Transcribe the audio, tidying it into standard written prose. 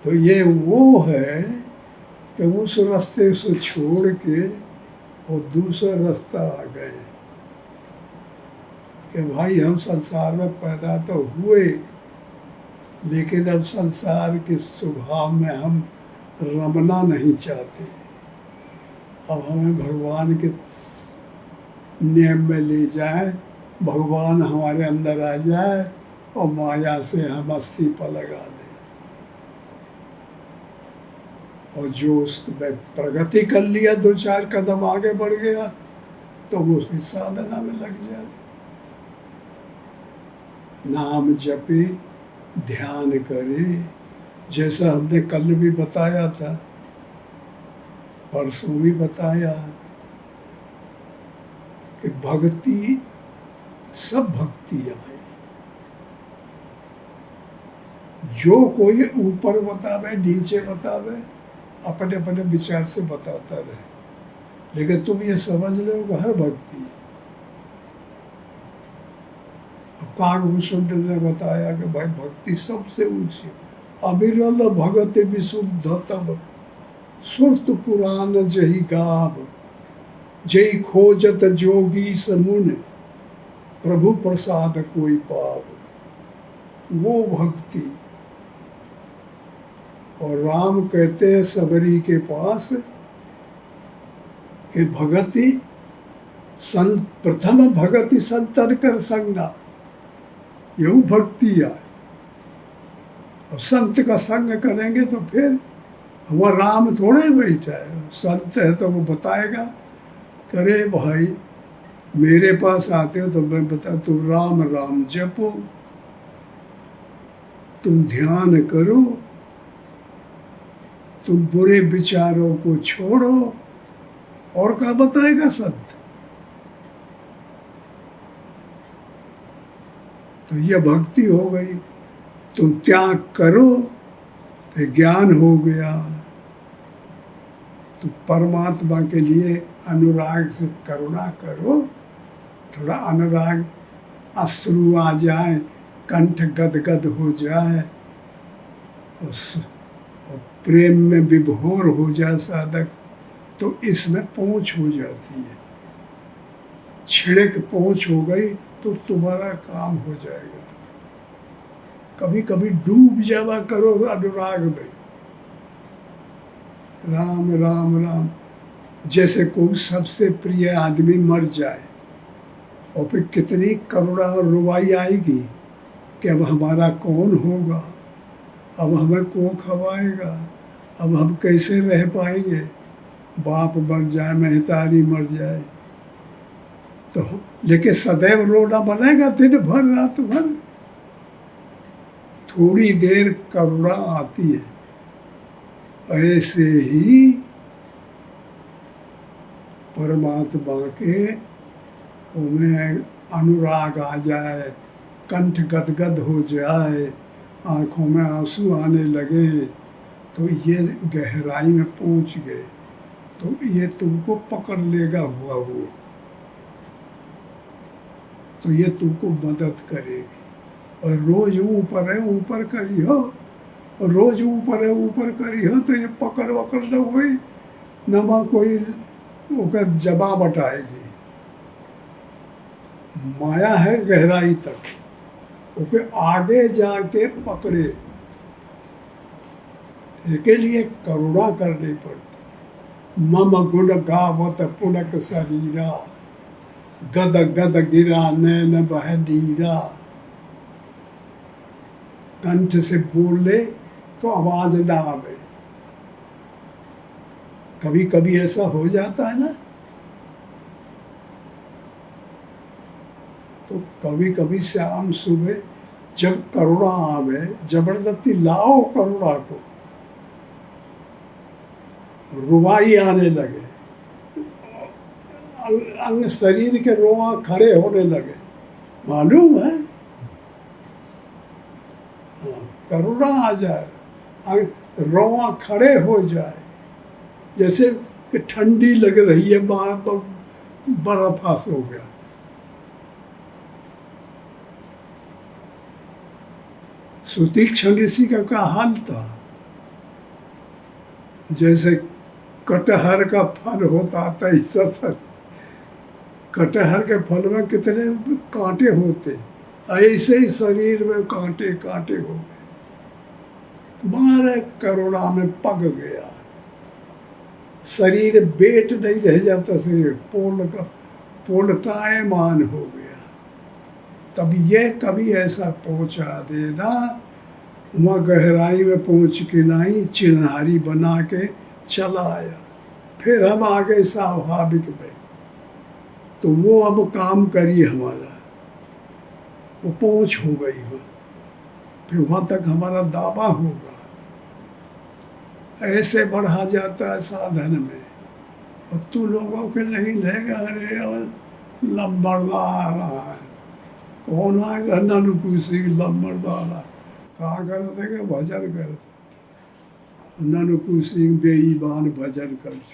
तो ये वो है कि उस रास्ते से छोड़ के और दूसरा रास्ता आ गए कि भाई हम संसार में पैदा तो हुए, लेकिन अब संसार के स्वभाव में हम रमना नहीं चाहते। अब हमें भगवान के नियम में ले जाए, भगवान हमारे अंदर आ जाए और माया से हम अस्तीफा लगा दें, और जो उसमें प्रगति कर लिया, 2-4 कदम आगे बढ़ गया, तो वो उसकी साधना में लग जाए, नाम जपे, ध्यान करे। जैसा हमने कल भी बताया था, परसों भी बताया कि भक्ति, सब भक्तियाँ हैं। जो कोई ऊपर बतावे, नीचे बतावे, अपने अपने विचार से बताता रहे, लेकिन तुम ये समझ लो कि हर भक्ति है। काकभूषण ने बताया कि भाई भक्ति सबसे ऊंची, अविरल भगत विशुद्ध तब, सुरत पुराण जही गाव, जय खोजत जोगी समुन, प्रभु प्रसाद कोई पाव। वो भक्ति। और राम कहते हैं सबरी के पास कि भगति प्रथम भगति संतन कर संगा, यू भक्ति है। अब संत का संग करेंगे तो फिर वह राम थोड़े बैठा है, संत है तो वो बताएगा, करे भाई मेरे पास आते हो तो मैं बता, तुम राम राम जपो, तुम ध्यान करो, तुम बुरे विचारों को छोड़ो, और क्या बताएगा संत। तो ये भक्ति हो गई। तुम त्याग करो तो ज्ञान हो गया। तो परमात्मा के लिए अनुराग से करुणा करो, थोड़ा अनुराग, अश्रु आ जाए, कंठ गदगद हो जाए, और प्रेम में विभोर हो जाए साधक, तो इसमें पहुँच हो जाती है। छिड़क पहुँच हो गई तो तुम्हारा काम हो जाएगा। कभी कभी डूब जावा करो अनुराग में, राम राम राम। जैसे कोई सबसे प्रिय आदमी मर जाए और फिर कितनी करुणा और रुवाई आएगी कि अब हमारा कौन होगा, अब हमें कौन खवाएगा, अब हम कैसे रह पाएंगे, बाप मर जाए, महतारी मर जाए, तो लेकिन सदैव रोना बनेगा दिन भर रात भर। थोड़ी देर करुणा आती है। ऐसे ही परमात्मा के उनमें अनुराग आ जाए, कंठ गदगद हो जाए, आँखों में आंसू आने लगे, तो ये गहराई में पहुँच गए, तो ये तुमको पकड़ लेगा हुआ वो, तो ये तुमको मदद करेगी। और रोज ऊपर है ऊपर करियो, और रोज ऊपर है ऊपर करियो, तो ये पकड़ वकड़ न हुई, न कोई ओकर जवाब हटाएगी। माया है गहराई तक, ओके आगे जाके पकड़े, इसके लिए करुणा करनी पड़ती। मम गुण गावत पुलक शरीरा, गद गद गिरा नैन बह नीरा। कंठ से बोले तो आवाज ना आवे। कभी कभी ऐसा हो जाता है ना, तो कभी कभी शाम सुबह जब करुणा आवे, जबरदस्ती लाओ करुणा को, रुवाई आने लगे, अंग शरीर के रोआ खड़े होने लगे, मालूम है, करुणा आ जाए, रोआ खड़े हो जाए, जैसे कि ठंडी लग रही है, बर्फ फास हो गया। सुतीक्षण ऋषि का हाल था, जैसे कटहर का फल होता था ऐसा था। कटहर के फल में कितने कांटे होते, ऐसे ही शरीर में कांटे कांटे हो गए। तुम्हारे करुणा में पक गया शरीर, बेट नहीं रह जाता शरीर, पूर्णकायमान हो गया। तब ये कभी ऐसा पहुंचा देना, वहाँ गहराई में पहुंच के नहीं चिन्हारी बना के चला आया। फिर हम आ गए स्वाभाविक में, तो वो अब काम करी हमारा, वो पहुंच हो गई वहाँ, फिर वहाँ तक हमारा दावा होगा। ऐसे बढ़ा जाता है साधन में, और तू लोगों के नहीं लेगा। अरे लंबड़दार रहा है, कौन आएगा ननुकू सिंह लंबड़दार, कहा करते कि भजन करते, ननुकू सिंह बेईमान भजन कर